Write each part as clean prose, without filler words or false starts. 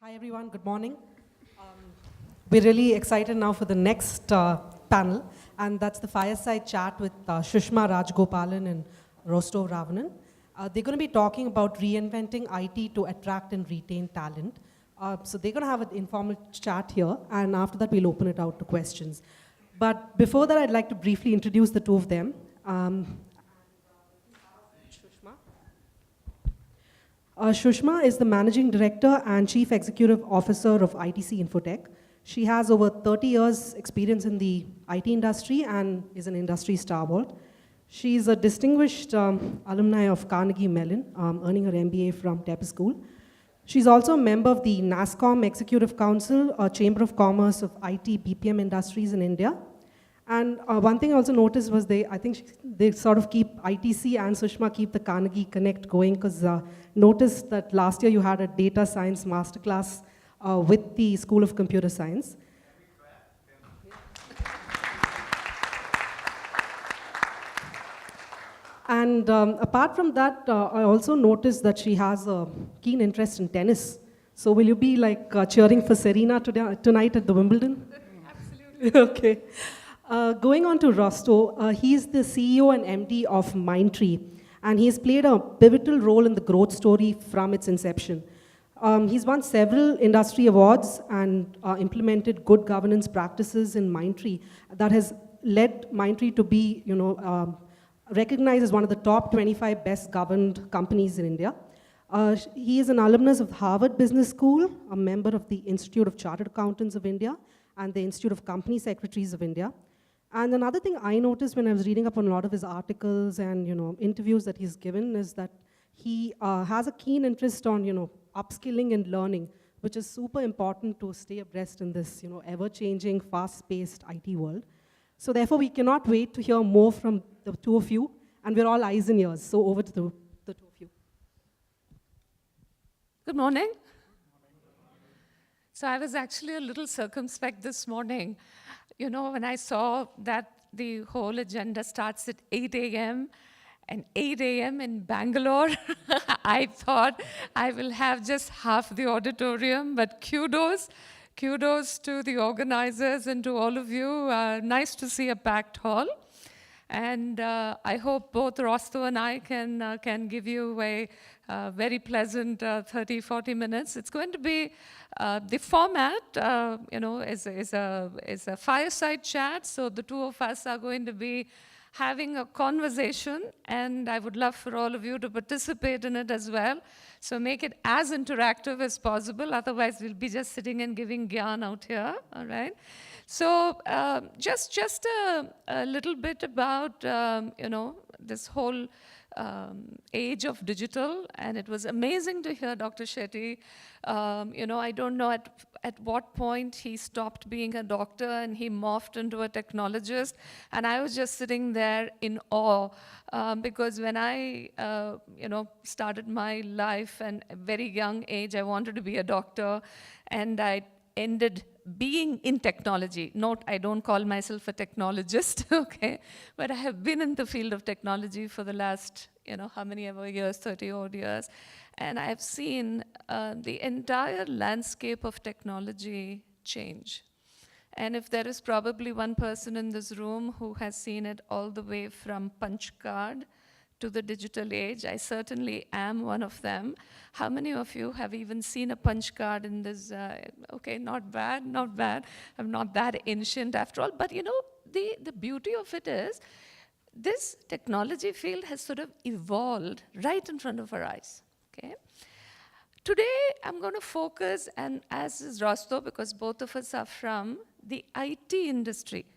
Hi everyone, good morning. We're really excited now for the next panel, and that's the Fireside chat with Sushma, Rajagopalan, and Rostow, Ravanan. They're going to be talking about reinventing IT to attract and retain talent. So they're going to have an informal chat here, and after that we'll open it out to questions. But before that, I'd like to briefly introduce the two of them. Sushma is the Managing Director and Chief Executive Officer of ITC Infotech. She has over 30 years experience in the IT industry and is an industry stalwart. She is a distinguished alumni of Carnegie Mellon, earning her MBA from Tepper School. She's also a member of the NASSCOM Executive Council, a Chamber of Commerce of IT BPM industries in India. And one thing I also noticed was they sort of keep ITC and Sushma keep the Carnegie Connect going, because noticed that last year you had a data science masterclass with the School of Computer Science. And apart from that, I also noticed that she has a keen interest in tennis. So will you be like cheering for Serena tonight at the Wimbledon? Absolutely. Okay. Going on to Rostow, he's the CEO and MD of Mindtree, and he's played a pivotal role in the growth story from its inception. He's won several industry awards and implemented good governance practices in Mindtree that has led Mindtree to be, recognized as one of the top 25 best governed companies in India. He is an alumnus of Harvard Business School, a member of the Institute of Chartered Accountants of India and the Institute of Company Secretaries of India. And another thing I noticed when I was reading up on a lot of his articles and interviews that he's given is that he has a keen interest on upskilling and learning, which is super important to stay abreast in this ever-changing, fast-paced IT world. So therefore, we cannot wait to hear more from the two of you, and we're all eyes and ears. So over to the two of you. Good morning. So I was actually a little circumspect this morning. When I saw that the whole agenda starts at 8 a.m. and 8 a.m. in Bangalore, I thought I will have just half the auditorium, but kudos to the organizers and to all of you. Nice to see a packed hall. And I hope both Rostow and I can give you a very pleasant 30, 40 minutes. It's going to be, the format, is a fireside chat. So the two of us are going to be having a conversation, and I would love for all of you to participate in it as well. So make it as interactive as possible. Otherwise, we'll be just sitting and giving gyan out here, all right? So just a little bit about, this whole age of digital, and it was amazing to hear Dr. Shetty. I don't know at what point he stopped being a doctor and he morphed into a technologist, and I was just sitting there in awe because when I, started my life and at a very young age, I wanted to be a doctor, and I ended being in technology. Note, I don't call myself a technologist, okay? But I have been in the field of technology for the last, how many ever years, 30 odd years. And I've seen the entire landscape of technology change. And if there is probably one person in this room who has seen it all the way from punch card to the digital age, I certainly am one of them. How many of you have even seen a punch card in this? Okay, not bad. I'm not that ancient after all. But the beauty of it is, this technology field has sort of evolved right in front of our eyes, okay? Today, I'm going to focus, and as is Rostow, because both of us are from the IT industry.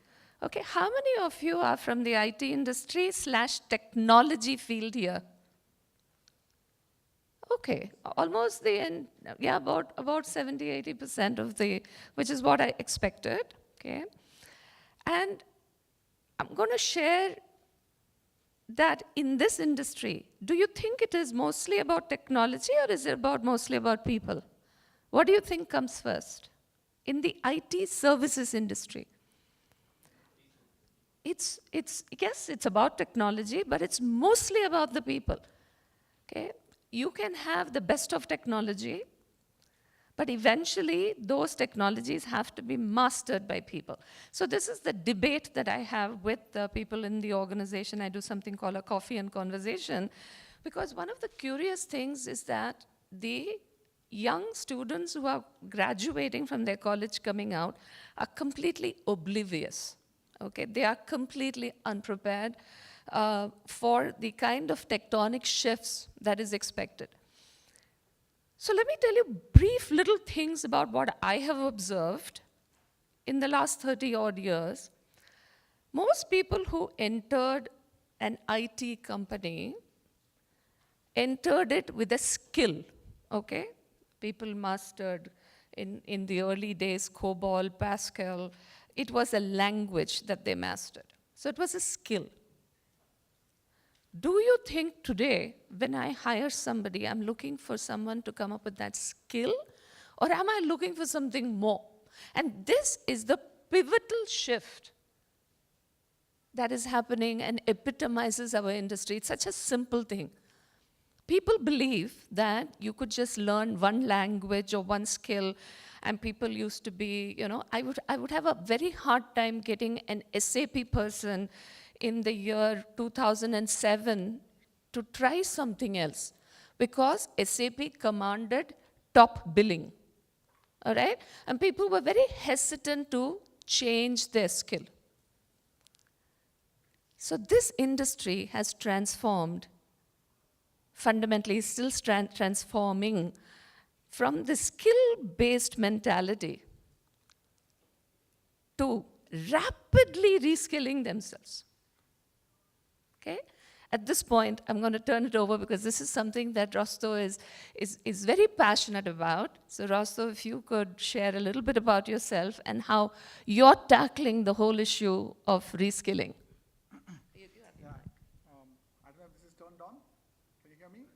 Okay, how many of you are from the IT industry / technology field here? Okay, almost the end, yeah, about 70, 80% of which is what I expected, okay? And I'm going to share that in this industry, do you think it is mostly about technology, or is it mostly about people? What do you think comes first? In the IT services industry, yes, it's about technology, but it's mostly about the people, okay? You can have the best of technology, But eventually, those technologies have to be mastered by people. So this is the debate that I have with the people in the organization. I do something called a coffee and conversation, because one of the curious things is that the young students who are graduating from their college coming out are completely oblivious. Okay, they are completely unprepared for the kind of tectonic shifts that is expected. So let me tell you brief little things about what I have observed in the last 30 odd years. Most people who entered an IT company entered it with a skill, okay? People mastered in the early days COBOL, Pascal. It was a language that they mastered. So it was a skill. Do you think today, when I hire somebody, I'm looking for someone to come up with that skill? Or am I looking for something more? And this is the pivotal shift that is happening and epitomizes our industry. It's such a simple thing. People believe that you could just learn one language or one skill, and people used to be, I would have a very hard time getting an SAP person in the year 2007 to try something else, because SAP commanded top billing, all right? And people were very hesitant to change their skill. So this industry has transformed, fundamentally still transforming from the skill-based mentality to rapidly reskilling themselves. Okay? At this point, I'm going to turn it over because this is something that Rostow is very passionate about. So Rostow, if you could share a little bit about yourself and how you're tackling the whole issue of reskilling. Yeah. I don't know if this is turned on. Can you hear me?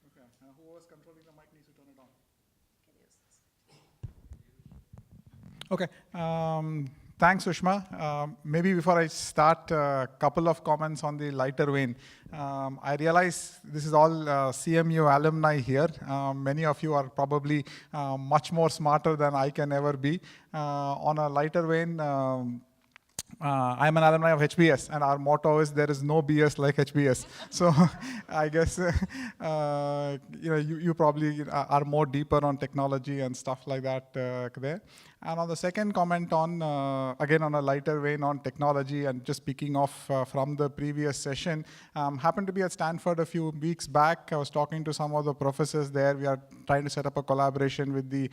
Okay. Whoever's controlling the mic needs to turn it on. Okay. Thanks, Sushma. Maybe before I start, a couple of comments on the lighter vein. I realize this is all CMU alumni here. Many of you are probably much more smarter than I can ever be. On a lighter vein, I'm an alumni of HBS, and our motto is there is no BS like HBS. So I guess you probably are more deeper on technology and stuff like that there. And on the second comment on, again on a lighter vein on technology, and just picking off from the previous session, happened to be at Stanford a few weeks back. I was talking to some of the professors there. We are trying to set up a collaboration with the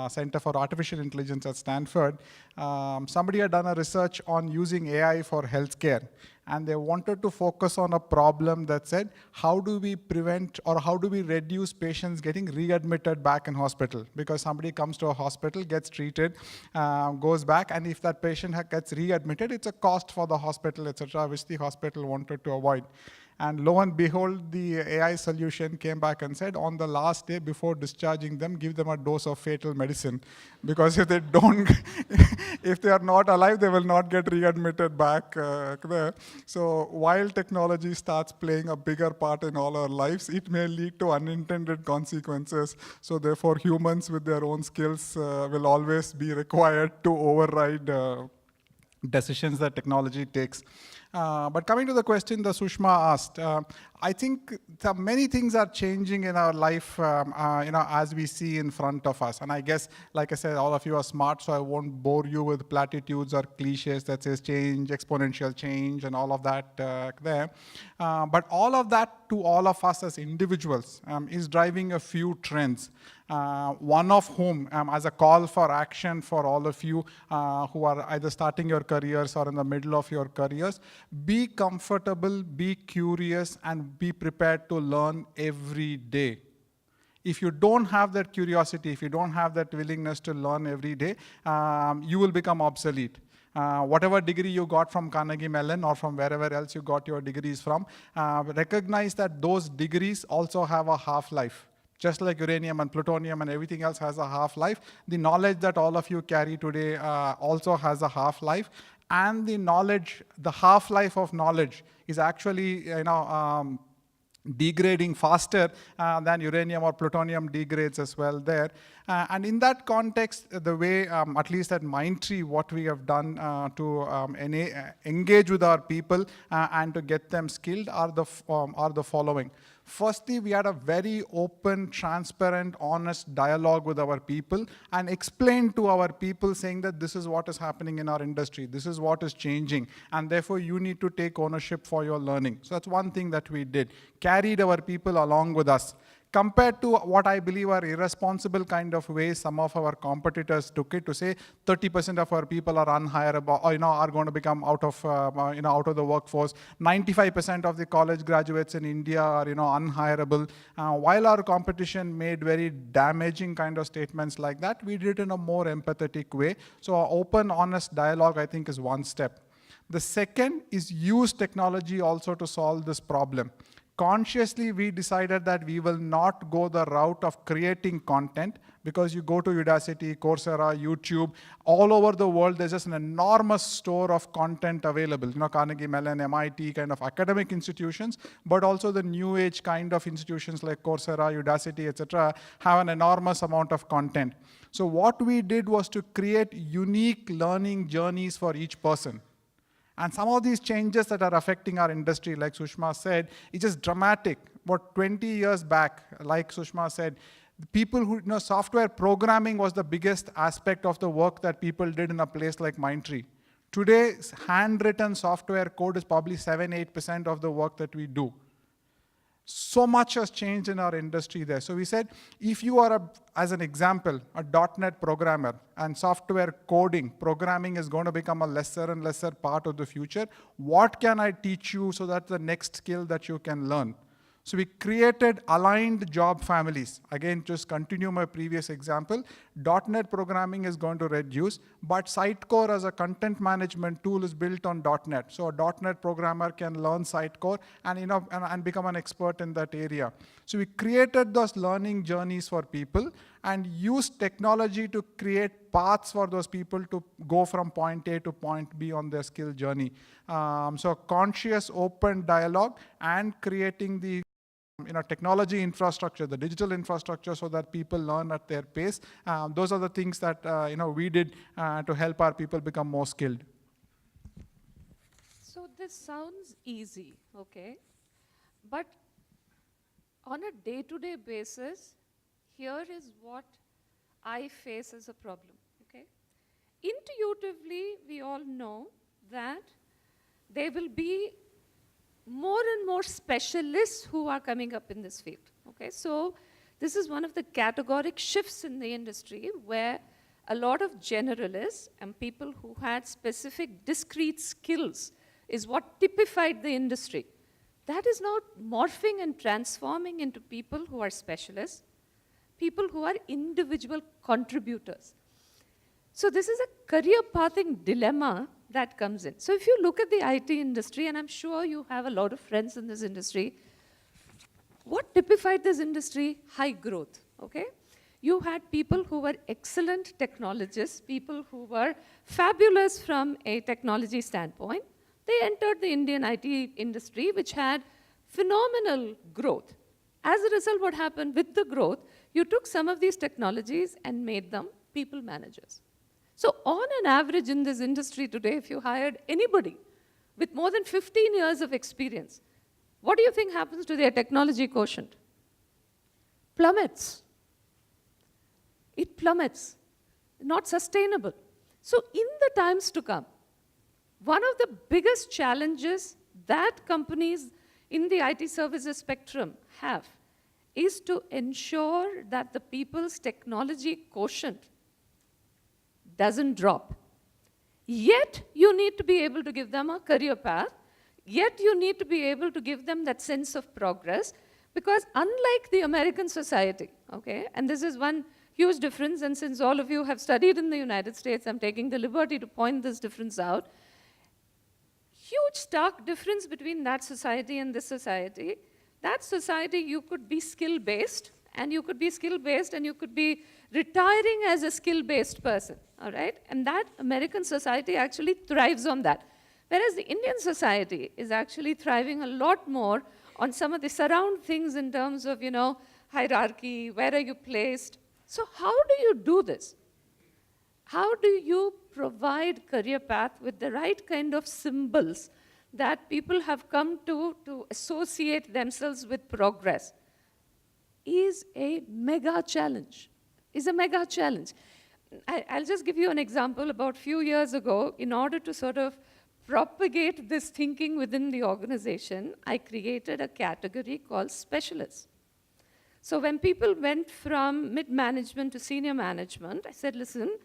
Center for Artificial Intelligence at Stanford. Somebody had done a research on using AI for healthcare, and they wanted to focus on a problem that said, how do we prevent or how do we reduce patients getting readmitted back in hospital? Because somebody comes to a hospital, gets treated, goes back, and if that patient gets readmitted, it's a cost for the hospital, etc., which the hospital wanted to avoid. And lo and behold, the AI solution came back and said, on the last day before discharging them, give them a dose of fatal medicine. Because if they don't, if they are not alive, they will not get readmitted back there. So while technology starts playing a bigger part in all our lives, it may lead to unintended consequences. So therefore, humans with their own skills will always be required to override decisions that technology takes. But coming to the question that Sushma asked, I think many things are changing in our life, as we see in front of us. And I guess, like I said, all of you are smart, so I won't bore you with platitudes or cliches that says change, exponential change, and all of that there. But all of that, to all of us as individuals, is driving a few trends. One of whom, as a call for action for all of you who are either starting your careers or in the middle of your careers, be comfortable, be curious, and be prepared to learn every day. If you don't have that curiosity, if you don't have that willingness to learn every day, you will become obsolete. Whatever degree you got from Carnegie Mellon or from wherever else you got your degrees from, recognize that those degrees also have a half-life. Just like uranium and plutonium and everything else has a half-life, the knowledge that all of you carry today also has a half-life. And the knowledge, the half-life of knowledge is actually, degrading faster than uranium or plutonium degrades as well there. And in that context, the way, at least at Mindtree, what we have done to engage with our people and to get them skilled are the following. Firstly, we had a very open, transparent, honest dialogue with our people and explained to our people saying that this is what is happening in our industry, this is what is changing, and therefore you need to take ownership for your learning. So that's one thing that we did, carried our people along with us. Compared to what I believe are irresponsible kind of ways some of our competitors took it to say 30% of our people are unhireable, or are going to become out of the workforce. 95% of the college graduates in India are unhireable. While our competition made very damaging kind of statements like that, we did it in a more empathetic way. So our open, honest dialogue, I think, is one step. The second is use technology also to solve this problem. Consciously, we decided that we will not go the route of creating content, because you go to Udacity, Coursera, YouTube, all over the world, there's just an enormous store of content available. Carnegie Mellon, MIT kind of academic institutions, but also the new age kind of institutions like Coursera, Udacity, etc., have an enormous amount of content. So what we did was to create unique learning journeys for each person. And some of these changes that are affecting our industry, like Sushma said, is just dramatic. About 20 years back, like Sushma said, people who software programming was the biggest aspect of the work that people did in a place like Mindtree. Today, handwritten software code is probably 7-8% of the work that we do. So much has changed in our industry there. So we said, if you are, as an example, a .NET programmer and software coding, programming is going to become a lesser and lesser part of the future, what can I teach you so that's the next skill that you can learn? So we created aligned job families. Again, just continue my previous example. .NET programming is going to reduce, but Sitecore as a content management tool is built on .NET. So a .NET programmer can learn Sitecore and become an expert in that area. So we created those learning journeys for people and used technology to create paths for those people to go from point A to point B on their skill journey. So conscious, open dialogue and creating the technology infrastructure, the digital infrastructure, so that people learn at their pace. Those are the things that we did to help our people become more skilled. So this sounds easy, okay? But on a day-to-day basis, here is what I face as a problem, okay? Intuitively, we all know that there will be more and more specialists who are coming up in this field, okay? So this is one of the categoric shifts in the industry where a lot of generalists and people who had specific discrete skills is what typified the industry. That is now morphing and transforming into people who are specialists, people who are individual contributors. So this is a career pathing dilemma that comes in. So if you look at the IT industry, and I'm sure you have a lot of friends in this industry, what typified this industry? High growth, okay? You had people who were excellent technologists, people who were fabulous from a technology standpoint. They entered the Indian IT industry, which had phenomenal growth. As a result, what happened with the growth, you took some of these technologies and made them people managers. So on an average in this industry today, if you hired anybody with more than 15 years of experience, what do you think happens to their technology quotient? Plummets. It plummets. Not sustainable. So in the times to come, one of the biggest challenges that companies in the IT services spectrum have is to ensure that the people's technology quotient doesn't drop. Yet, you need to be able to give them a career path. Yet, you need to be able to give them that sense of progress. Because unlike the American society, okay, and this is one huge difference, and since all of you have studied in the United States, I'm taking the liberty to point this difference out. Huge, stark difference between that society and this society. That society, you could be skill-based, and you could be skill-based, and you could be retiring as a skill-based person, all right? And that American society actually thrives on that. Whereas the Indian society is actually thriving a lot more on some of the surround things in terms of, hierarchy, where are you placed. So how do you do this? How do you provide career path with the right kind of symbols that people have come to associate themselves with progress? Is a mega challenge. I'll just give you an example. About a few years ago, in order to sort of propagate this thinking within the organization, I created a category called specialists. So when people went from mid-management to senior management, I said, listen,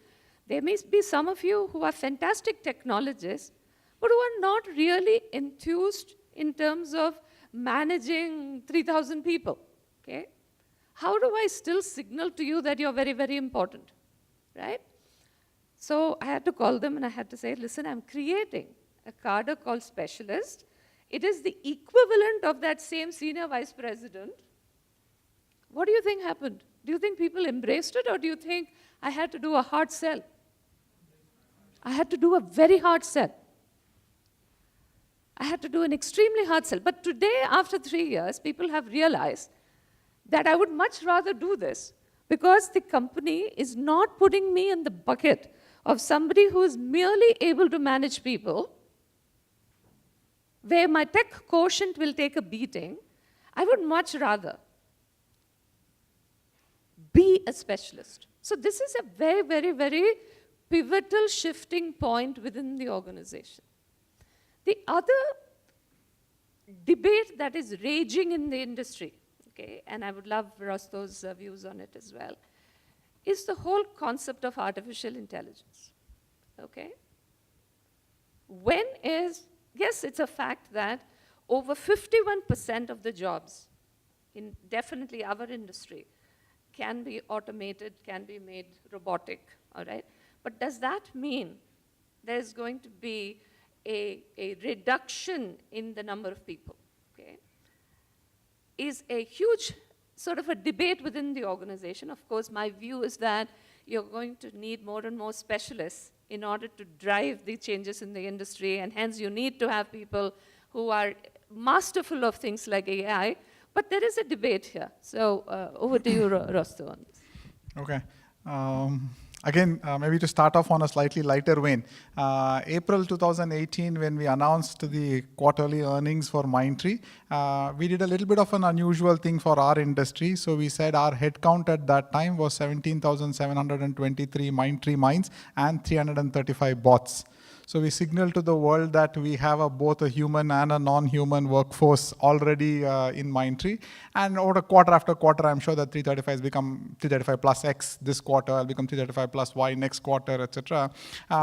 there may be some of you who are fantastic technologists, but who are not really enthused in terms of managing 3,000 people, okay? How do I still signal to you that you're very, very important, right? So I had to call them and I had to say, listen, I'm creating a cadre called specialist. It is the equivalent of that same senior vice president. What do you think happened? Do you think people embraced it, or do you think I had to do a hard sell? I had to do a very hard sell. I had to do an extremely hard sell. But today, after 3 years, people have realized that I would much rather do this because the company is not putting me in the bucket of somebody who is merely able to manage people, where my tech quotient will take a beating. I would much rather be a specialist. So this is a very, very, very pivotal shifting point within the organization. The other debate that is raging in the industry, okay, and I would love Rostow's views on it as well, is the whole concept of artificial intelligence, okay? Yes, it's a fact that over 51% of the jobs in definitely our industry can be automated, can be made robotic, all right? But does that mean there's going to be a reduction in the number of people, okay? Is a huge sort of a debate within the organization. Of course, my view is that you're going to need more and more specialists in order to drive the changes in the industry, and hence you need to have people who are masterful of things like AI, but there is a debate here. So over to you, Rostow, on this. Okay. Again, maybe to start off on a slightly lighter vein, April 2018, when we announced the quarterly earnings for Mindtree, we did a little bit of an unusual thing for our industry. So we said our headcount at that time was 17,723 Mindtree minds and 335 bots. So we signaled to the world that we have both a human and a non-human workforce already in Mindtree. And over quarter after quarter, I'm sure that 335 has become 335 plus X this quarter, will become 335 plus Y next quarter, etc.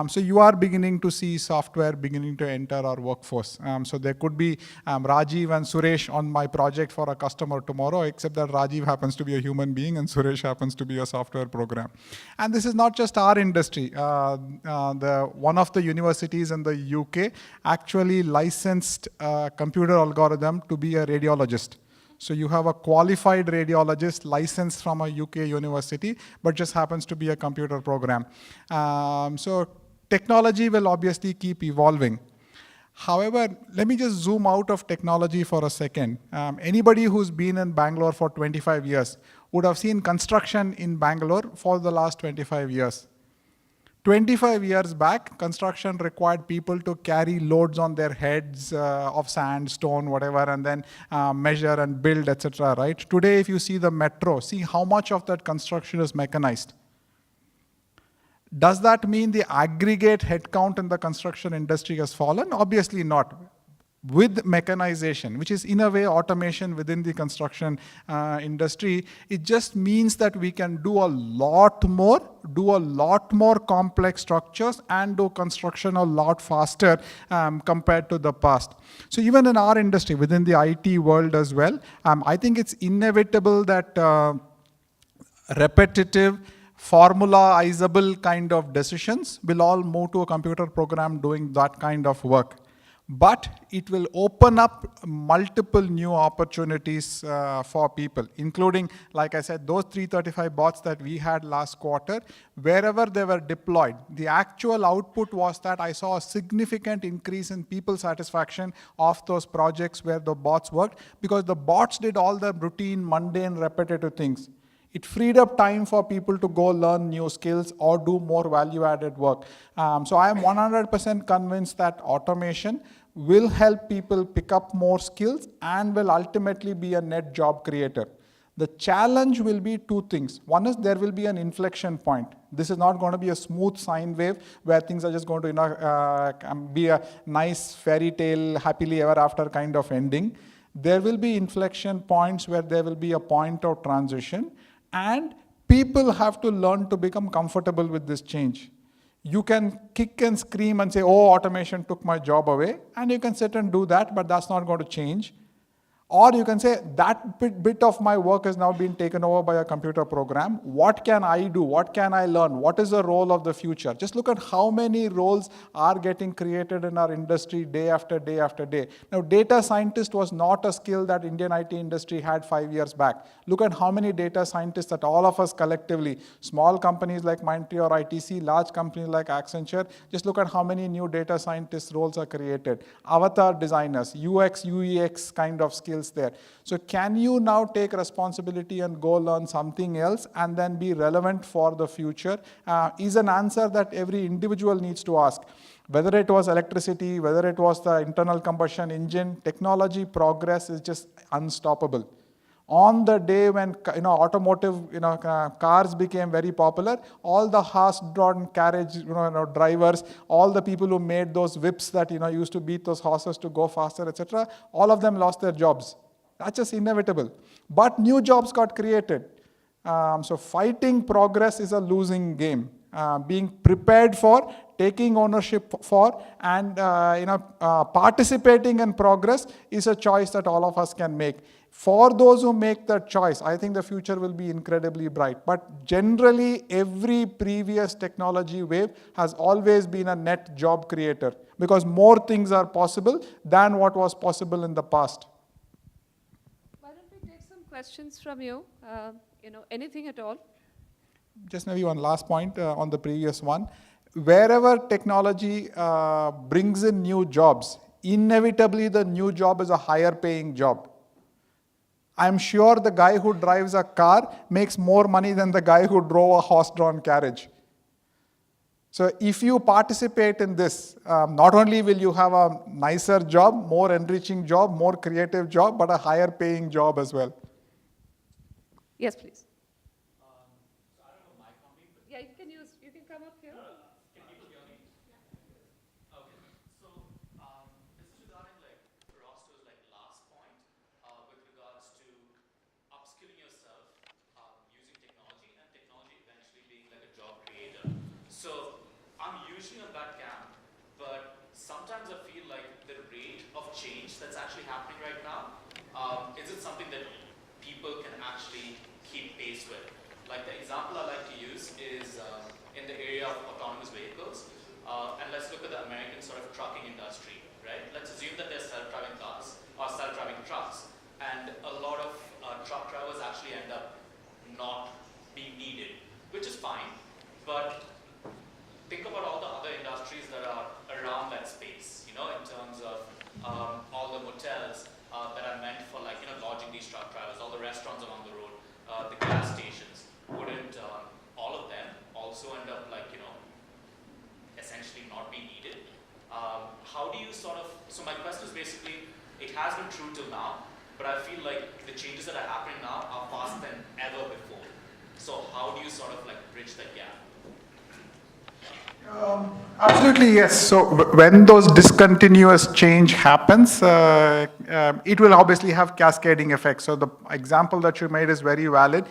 So you are beginning to see software beginning to enter our workforce. So there could be Rajiv and Suresh on my project for a customer tomorrow, except that Rajiv happens to be a human being and Suresh happens to be a software program. And this is not just our industry. One of the universities in the UK actually licensed a computer algorithm to be a radiologist. So you have a qualified radiologist licensed from a UK university, but just happens to be a computer program. So technology will obviously keep evolving. However, let me just zoom out of technology for a second. Anybody who's been in Bangalore for 25 years would have seen construction in Bangalore for the last 25 years. 25 years back, construction required people to carry loads on their heads of sand, stone, whatever, and then measure and build, etc. Right? Today, if you see the metro, see how much of that construction is mechanized. Does that mean the aggregate headcount in the construction industry has fallen? Obviously not. With mechanization, which is in a way automation within the construction industry, it just means that we can do a lot more complex structures and do construction a lot faster compared to the past. So even in our industry, within the IT world as well, I think it's inevitable that repetitive, formulaizable kind of decisions will all move to a computer program doing that kind of work. but it will open up multiple new opportunities for people, including, like I said, those 335 bots that we had last quarter, wherever they were deployed. The actual output was that I saw a significant increase in people satisfaction of those projects where the bots worked, because the bots did all the routine, mundane, repetitive things. It freed up time for people to go learn new skills or do more value-added work. So I am 100% convinced that automation will help people pick up more skills and will ultimately be a net job creator. The challenge will be two things. One is there will be an inflection point. This is not going to be a smooth sine wave where things are just going to be a nice fairy tale, happily ever after kind of ending. There will be inflection points where there will be a point of transition, and people have to learn to become comfortable with this change. You can kick and scream and say, oh, automation took my job away, and you can sit and do that, but that's not going to change. Or you can say, that bit of my work has now been taken over by a computer program. What can I do? What can I learn? What is the role of the future? Just look at how many roles are getting created in our industry day after day after day. Now, data scientist was not a skill that Indian IT industry had 5 years back. Look at how many data scientists that all of us collectively, small companies like Mindtree or ITC, large companies like Accenture, just look at how many new data scientist roles are created. Avatar designers, UX, UEX kind of skills there. So can you now take responsibility and go learn something else and then be relevant for the future? Is an answer that every individual needs to ask. Whether it was electricity, whether it was the internal combustion engine, technology progress is just unstoppable. On the day when automotive cars became very popular, all the horse-drawn carriage drivers, all the people who made those whips that used to beat those horses to go faster, etc., all of them lost their jobs. That's just inevitable. But new jobs got created. So fighting progress is a losing game. Being prepared for, taking ownership for, and participating in progress is a choice that all of us can make. For those who make that choice, I think the future will be incredibly bright. But generally, every previous technology wave has always been a net job creator, because more things are possible than what was possible in the past. Why don't we take some questions from you? Anything at all? Just maybe one last point on the previous one. Wherever technology brings in new jobs, inevitably the new job is a higher paying job. I'm sure the guy who drives a car makes more money than the guy who drove a horse-drawn carriage. So if you participate in this, not only will you have a nicer job, more enriching job, more creative job, but a higher paying job as well. Yes, please. Yeah, you can come up here. Can people hear me? Okay. So this is regarding Rostow's last point with regards to upskilling yourself using technology, and technology eventually being like a job creator. So I'm usually on that camp, but sometimes I feel like the rate of change that's actually happening right now, is it something that people can actually keep pace with? Like the example I like to use is in the area of autonomous vehicles, and let's look at the American sort of trucking industry, right? Let's assume that there's self-driving cars or self-driving trucks, and a lot of truck drivers actually end up not being needed, which is fine, but think about all the other industries that are around that space, in terms of all the motels that are meant for lodging these truck drivers, all the restaurants along the road, the gas stations. Wouldn't all of them also end up essentially not being needed? How do you so my question is basically, it has been true till now, but I feel like the changes that are happening now are faster than ever before. So how do you bridge that gap? Absolutely, yes. So when those discontinuous change happens, it will obviously have cascading effects. So the example that you made is very valid.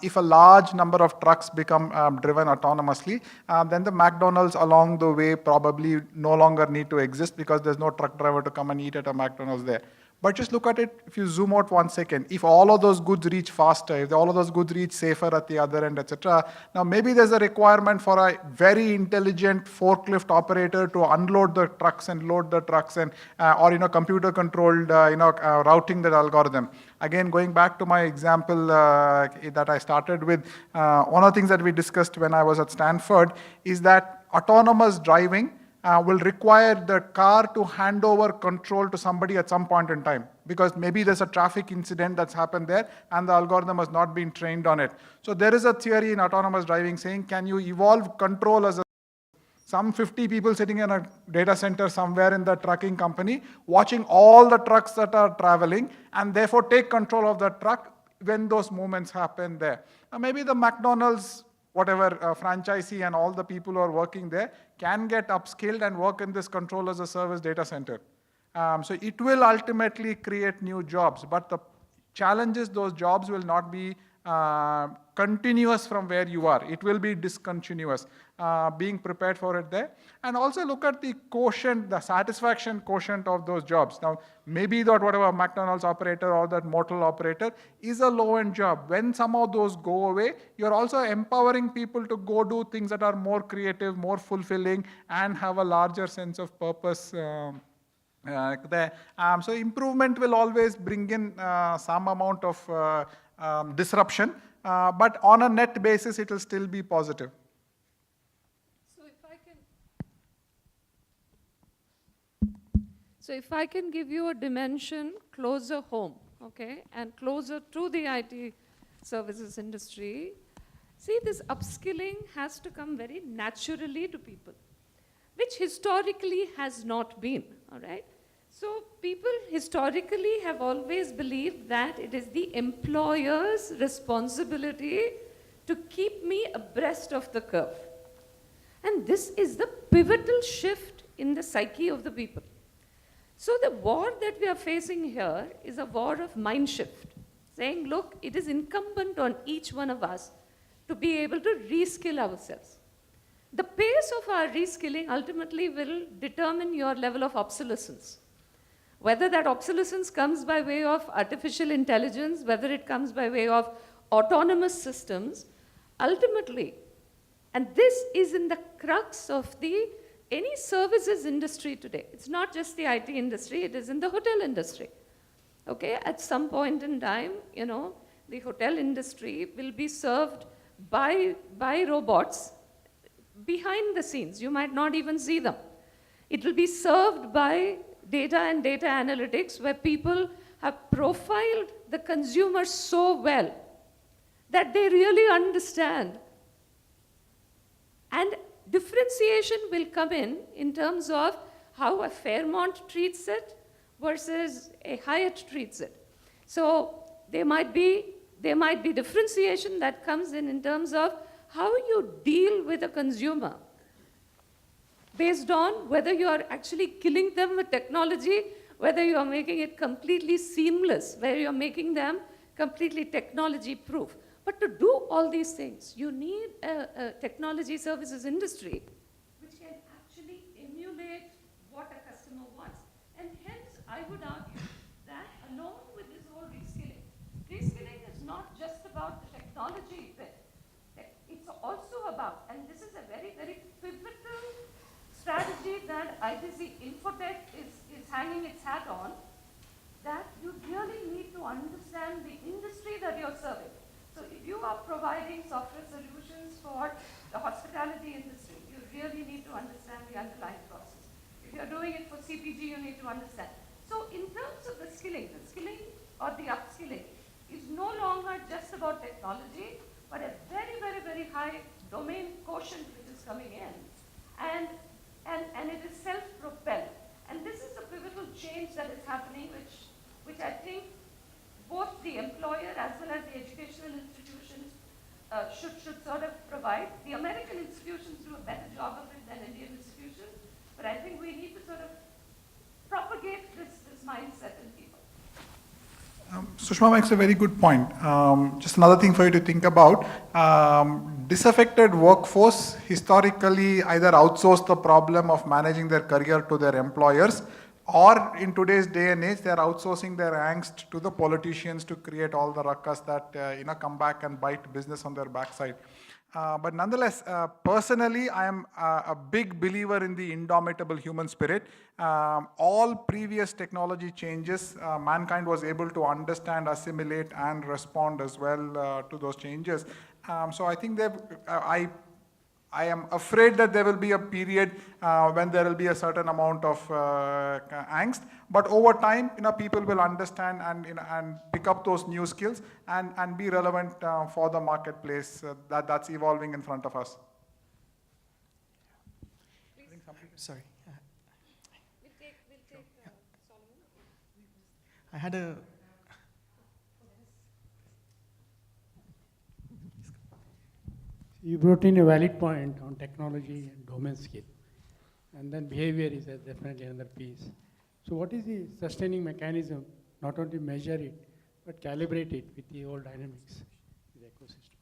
If a large number of trucks become driven autonomously, then the McDonald's along the way probably no longer need to exist, because there's no truck driver to come and eat at a McDonald's there. But just look at it, if you zoom out 1 second, if all of those goods reach faster, if all of those goods reach safer at the other end, etc. Now maybe there's a requirement for a very intelligent forklift operator to unload the trucks and load the trucks, and or computer controlled routing that algorithm. Again, going back to my example that I started with, one of the things that we discussed when I was at Stanford is that autonomous driving will require the car to hand over control to somebody at some point in time, because maybe there's a traffic incident that's happened there and the algorithm has not been trained on it. So there is a theory in autonomous driving saying, can you evolve control as some 50 people sitting in a data center somewhere in the trucking company, watching all the trucks that are traveling, and therefore take control of the truck when those movements happen there. Maybe the McDonald's, whatever franchisee and all the people who are working there can get upskilled and work in this control as a service data center. So it will ultimately create new jobs, but the challenge is those jobs will not be continuous from where you are. It will be discontinuous. Being prepared for it there. And also look at the quotient, the satisfaction quotient of those jobs. Now, maybe that whatever McDonald's operator or that motel operator is a low-end job. When some of those go away, you're also empowering people to go do things that are more creative, more fulfilling, and have a larger sense of purpose there. So improvement will always bring in some amount of disruption, but on a net basis, it will still be positive. So if I can give you a dimension closer home, okay, and closer to the IT services industry, see, this upskilling has to come very naturally to people, which historically has not been, all right? So people historically have always believed that it is the employer's responsibility to keep me abreast of the curve. And this is the pivotal shift in the psyche of the people. So the war that we are facing here is a war of mind shift, saying, look, it is incumbent on each one of us to be able to reskill ourselves. The pace of our reskilling ultimately will determine your level of obsolescence. Whether that obsolescence comes by way of artificial intelligence, whether it comes by way of autonomous systems, ultimately, and this is in the crux of any services industry today. It's not just the IT industry, it is in the hotel industry. Okay, at some point in time, the hotel industry will be served by robots behind the scenes. You might not even see them. It will be served by data and data analytics, where people have profiled the consumer so well that they really understand. And differentiation will come in terms of how a Fairmont treats it versus a Hyatt treats it. So there might be differentiation that comes in terms of how you deal with a consumer based on whether you are actually killing them with technology, whether you are making it completely seamless, whether you are making them completely technology proof. But to do all these things, you need a technology services industry which can actually emulate what a customer wants. And hence, I would argue that along with this whole reskilling is not just about the technology bit. It's also about, and this is a very, very pivotal strategy that ITC Infotech is hanging its hat on, that you really need to understand the industry that you're serving. So if you are providing software solutions for the hospitality industry, you really need to understand the underlying process. If you're doing it for CPG, you need to understand. So in terms of the skilling or the upskilling is no longer just about technology, but a very, very, very high domain quotient which is coming in. And it is self-propelled. And this is a pivotal change that is happening, which I think both the employer as well as the educational institutions should sort of provide. The American institutions do a better job of it than Indian institutions, but I think we need to sort of propagate this mindset in people. Sushma makes a very good point. Just another thing for you to think about. Disaffected workforce historically either outsourced the problem of managing their career to their employers, Or in today's day and age, they're outsourcing their angst to the politicians to create all the ruckus that come back and bite business on their backside. But nonetheless, personally, I am a big believer in the indomitable human spirit. All previous technology changes, mankind was able to understand, assimilate, and respond as well to those changes. So I think I am afraid that there will be a period when there will be a certain amount of angst, but over time, people will understand and pick up those new skills and be relevant for the marketplace that's evolving in front of us. Sorry. I had a. You brought in a valid point on technology and domain skill. And then behavior is definitely another piece. So what is the sustaining mechanism, not only measure it, but calibrate it with the whole dynamics of the ecosystem?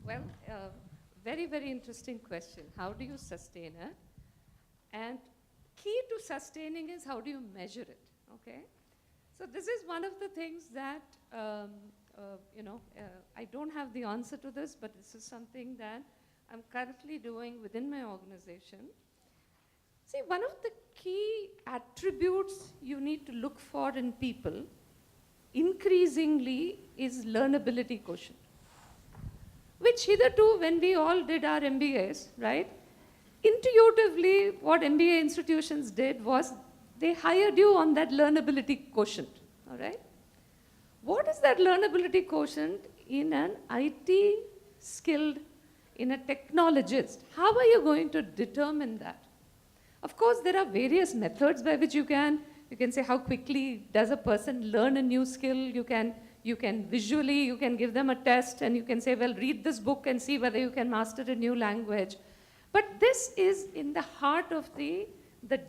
Well, very, very interesting question. How do you sustain it? And key to sustaining is how do you measure it, okay? So this is one of the things that, I don't have the answer to this, but this is something that I'm currently doing within my organization. See, one of the key attributes you need to look for in people increasingly is learnability quotient, which hitherto when we all did our MBAs, right, intuitively what MBA institutions did was they hired you on that learnability quotient, all right? What is that learnability quotient in an IT skilled, in a technologist? How are you going to determine that? Of course, there are various methods by which you can say how quickly does a person learn a new skill. You can visually, you can give them a test and you can say, well, read this book and see whether you can master a new language. But this is in the heart of the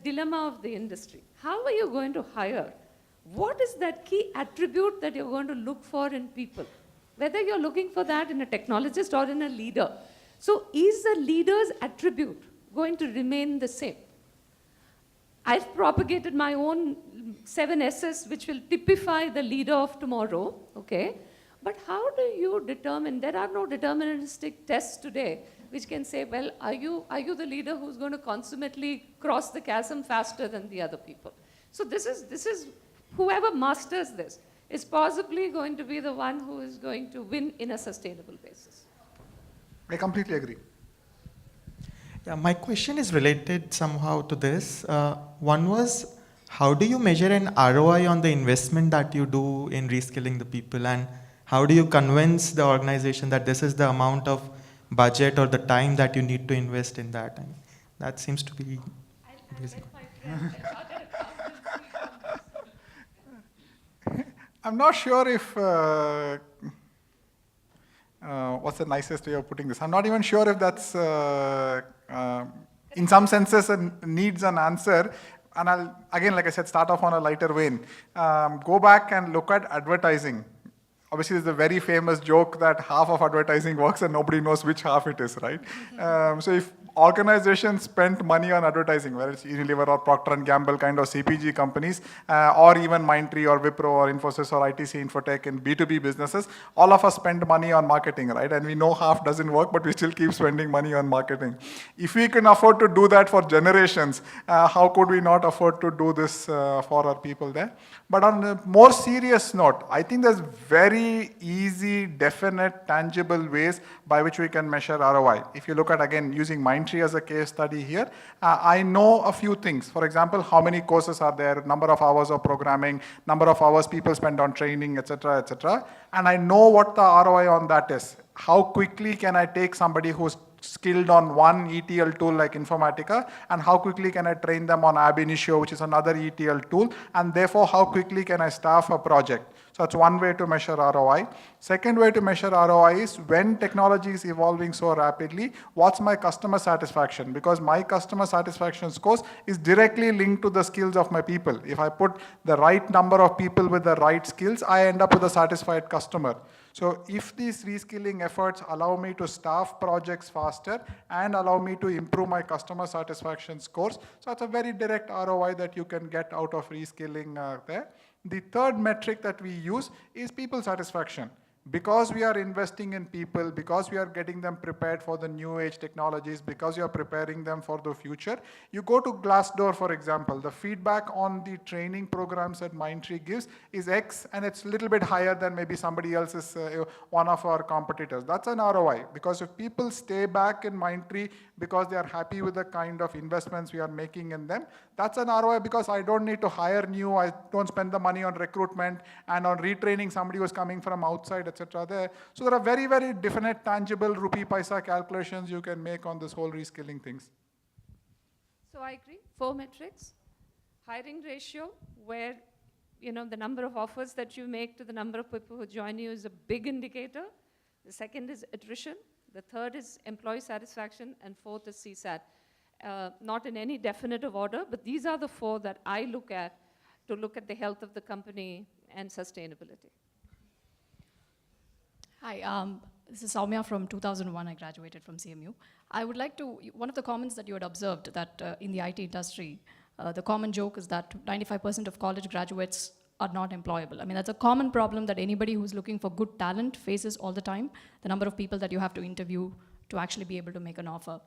dilemma of the industry. How are you going to hire? What is that key attribute that you're going to look for in people? Whether you're looking for that in a technologist or in a leader. So is the leader's attribute going to remain the same? I've propagated my own 7 S's, which will typify the leader of tomorrow, okay? But how do you determine? There are no deterministic tests today which can say, well, are you the leader who's going to consummately cross the chasm faster than the other people? So this is whoever masters this is possibly going to be the one who is going to win in a sustainable basis. I completely agree. Yeah, my question is related somehow to this. One was, how do you measure an ROI on the investment that you do in reskilling the people, and how do you convince the organization that this is the amount of budget or the time that you need to invest in that? I mean, that seems to be. I'll let my friend, I thought that I'm not sure if, what's the nicest way of putting this? I'm not even sure if that's, in some senses, needs an answer. And I'll, again, like I said, start off on a lighter vein. Go back and look at advertising. Obviously, there's a very famous joke that half of advertising works and nobody knows which half it is, right? So if organizations spent money on advertising, whether it's Unilever or Procter & Gamble kind of CPG companies, or even Mindtree or Wipro or Infosys or ITC Infotech in B2B businesses, all of us spend money on marketing, right? And we know half doesn't work, but we still keep spending money on marketing. If we can afford to do that for generations, how could we not afford to do this for our people there? But on a more serious note, I think there's very easy, definite, tangible ways by which we can measure ROI. If you look at, again, using Mindtree as a case study here, I know a few things. For example, how many courses are there, number of hours of programming, number of hours people spend on training, etc., etc. And I know what the ROI on that is. How quickly can I take somebody who's skilled on one ETL tool like Informatica, and how quickly can I train them on Ab Initio, which is another ETL tool, and therefore how quickly can I staff a project. So that's one way to measure ROI. Second way to measure ROI is when technology is evolving so rapidly, what's my customer satisfaction? Because my customer satisfaction scores is directly linked to the skills of my people. If I put the right number of people with the right skills, I end up with a satisfied customer. So if these reskilling efforts allow me to staff projects faster and allow me to improve my customer satisfaction scores, so it's a very direct ROI that you can get out of reskilling there. The third metric that we use is people satisfaction. Because we are investing in people, because we are getting them prepared for the new age technologies, because you are preparing them for the future, you go to Glassdoor, for example, the feedback on the training programs that Mindtree gives is X, and it's a little bit higher than maybe somebody else's, one of our competitors. That's an ROI, because if people stay back in Mindtree because they are happy with the kind of investments we are making in them, that's an ROI, because I don't need to hire new, I don't spend the money on recruitment and on retraining somebody who's coming from outside, etc. there. So there are very, very definite, tangible rupee paisa calculations you can make on this whole reskilling things. So I agree, 4 metrics. Hiring ratio, where the number of offers that you make to the number of people who join you is a big indicator. The second is attrition. The third is employee satisfaction, and fourth is CSAT. Not in any definitive order, but these are the 4 that I look at to look at the health of the company and sustainability. Hi, this is Soumya from 2001. I graduated from CMU. I would like to, one of the comments that you had observed that in the IT industry, the common joke is that 95% of college graduates are not employable. I mean, that's a common problem that anybody who's looking for good talent faces all the time, the number of people that you have to interview to actually be able to make an offer.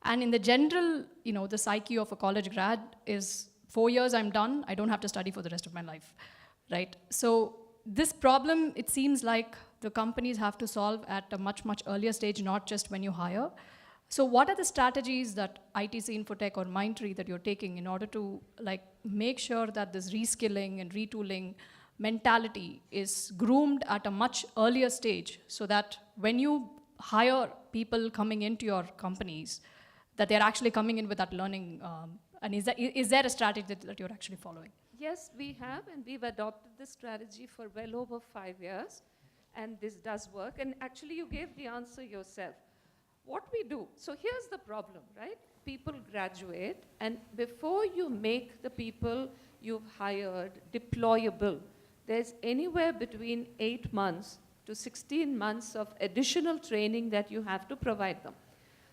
And in the general, the psyche of a college grad is 4 years, I'm done, I don't have to study for the rest of my life, right? So this problem, it seems like the companies have to solve at a much, much earlier stage, not just when you hire. So what are the strategies that ITC Infotech or Mindtree that you're taking in order to make sure that this reskilling and retooling mentality is groomed at a much earlier stage, so that when you hire people coming into your companies, that they're actually coming in with that learning? And is there a strategy that you're actually following? Yes, we have, and we've adopted this strategy for well over 5 years, and this does work. And actually, you gave the answer yourself. What we do, so here's the problem, right? People graduate, and before you make the people you've hired deployable, there's anywhere between 8 months to 16 months of additional training that you have to provide them.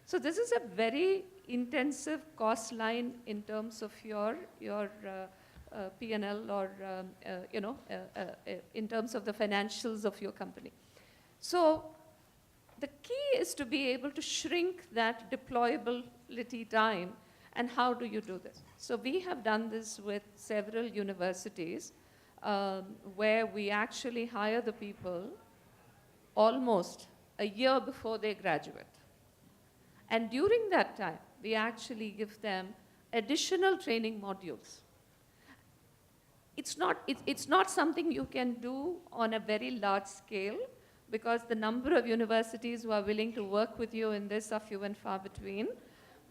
So this is a very intensive cost line in terms of your P&L, or in terms of the financials of your company. So the key is to be able to shrink that deployability time. And how do you do this? So we have done this with several universities where we actually hire the people almost a year before they graduate. And during that time, we actually give them additional training modules. It's not something you can do on a very large scale, because the number of universities who are willing to work with you in this are few and far between.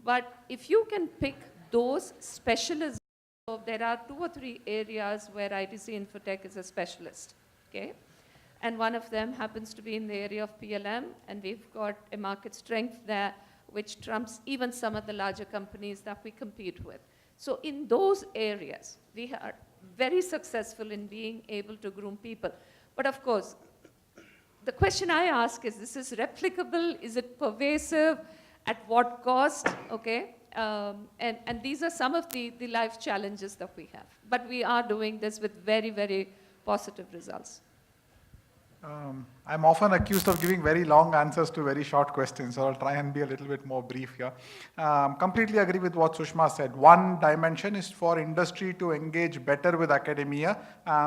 But if you can pick those specialisms, so there are 2 or 3 areas where ITC Infotech is a specialist, okay? And one of them happens to be in the area of PLM, and we've got a market strength there which trumps even some of the larger companies that we compete with. So in those areas, we are very successful in being able to groom people. But of course, the question I ask is, this is replicable? Is it pervasive? At what cost? Okay? And these are some of the life challenges that we have. But we are doing this with very, very positive results. I'm often accused of giving very long answers to very short questions, so I'll try and be a little bit more brief here. Completely agree with what Sushma said. One dimension is for industry to engage better with academia,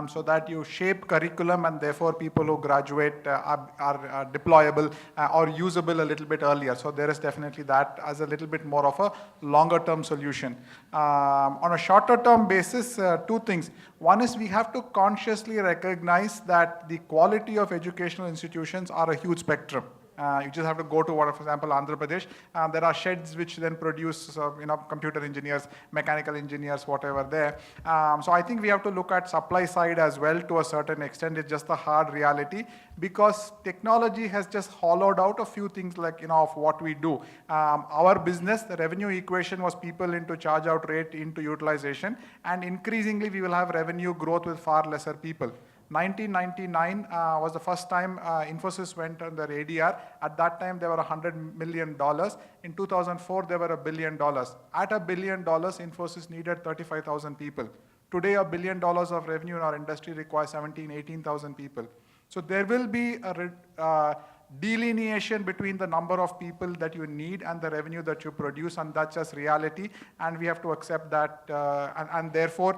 so that you shape curriculum and therefore people who graduate are deployable or usable a little bit earlier. So there is definitely that as a little bit more of a longer term solution. On a shorter term basis, 2 things. One is we have to consciously recognize that the quality of educational institutions are a huge spectrum. You just have to go to, for example, Andhra Pradesh. There are sheds which then produce, computer engineers, mechanical engineers, whatever there. So I think we have to look at supply side as well to a certain extent. It's just a hard reality, because technology has just hollowed out a few things of what we do. Our business, the revenue equation was people into charge out rate into utilization, and increasingly we will have revenue growth with far lesser people. 1999 was the first time Infosys went on their ADR. At that time, they were $100 million. In 2004, they were $1 billion. At $1 billion, Infosys needed 35,000 people. Today, $1 billion of revenue in our industry requires 17,000, 18,000 people. So there will be a delineation between the number of people that you need and the revenue that you produce, and that's just reality, and we have to accept that, and therefore,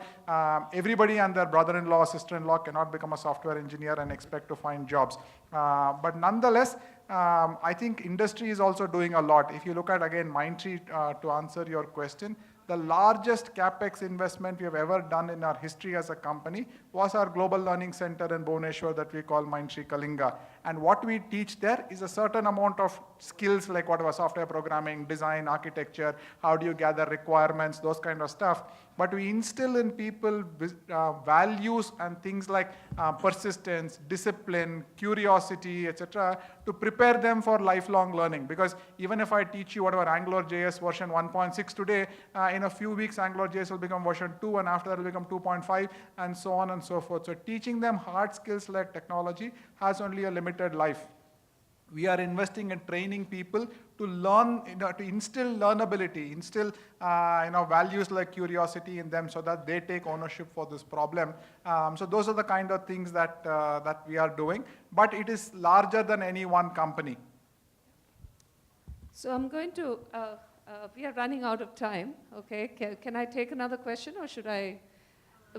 everybody and their brother-in-law or sister-in-law cannot become a software engineer and expect to find jobs. But nonetheless, I think industry is also doing a lot. If you look at, again, Mindtree, to answer your question, the largest CapEx investment we have ever done in our history as a company was our Global Learning Center in Bhubaneswar that we call Mindtree Kalinga. And what we teach there is a certain amount of skills like whatever software programming, design, architecture, how do you gather requirements, those kind of stuff. But we instill in people values and things like persistence, discipline, curiosity, etc., to prepare them for lifelong learning. Because even if I teach you whatever AngularJS version 1.6 today, in a few weeks AngularJS will become version 2, and after that will become 2.5, and so on and so forth. So teaching them hard skills like technology has only a limited life. We are investing in training people to learn, to instill learnability, instill values like curiosity in them so that they take ownership for this problem. So those are the kind of things that, that we are doing, but it is larger than any one company. So I'm going to, we are running out of time, okay? Can I take another question, or should I?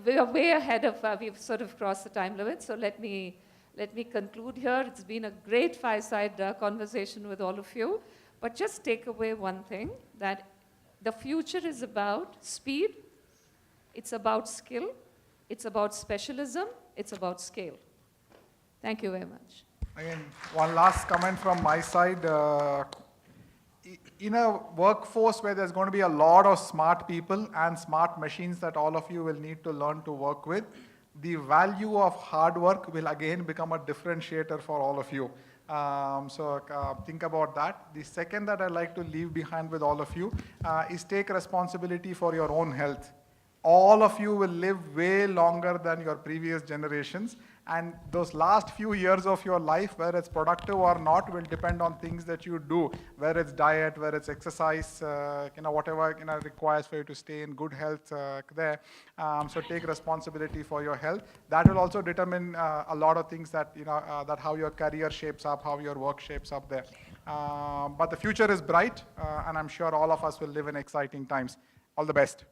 We are way ahead of, we've sort of crossed the time limit, so let me conclude here. It's been a great fireside conversation with all of you, but just take away one thing, that the future is about speed, it's about skill, it's about specialism, it's about scale. Thank you very much. Again, one last comment from my side. In a workforce where there's going to be a lot of smart people and smart machines that all of you will need to learn to work with, the value of hard work will again become a differentiator for all of you. So think about that. The second that I'd like to leave behind with all of you is take responsibility for your own health. All of you will live way longer than your previous generations, and those last few years of your life, whether it's productive or not, will depend on things that you do, whether it's diet, whether it's exercise, whatever requires for you to stay in good health there. So take responsibility for your health. That will also determine a lot of things that that how your career shapes up, how your work shapes up there. But the future is bright, and I'm sure all of us will live in exciting times. All the best.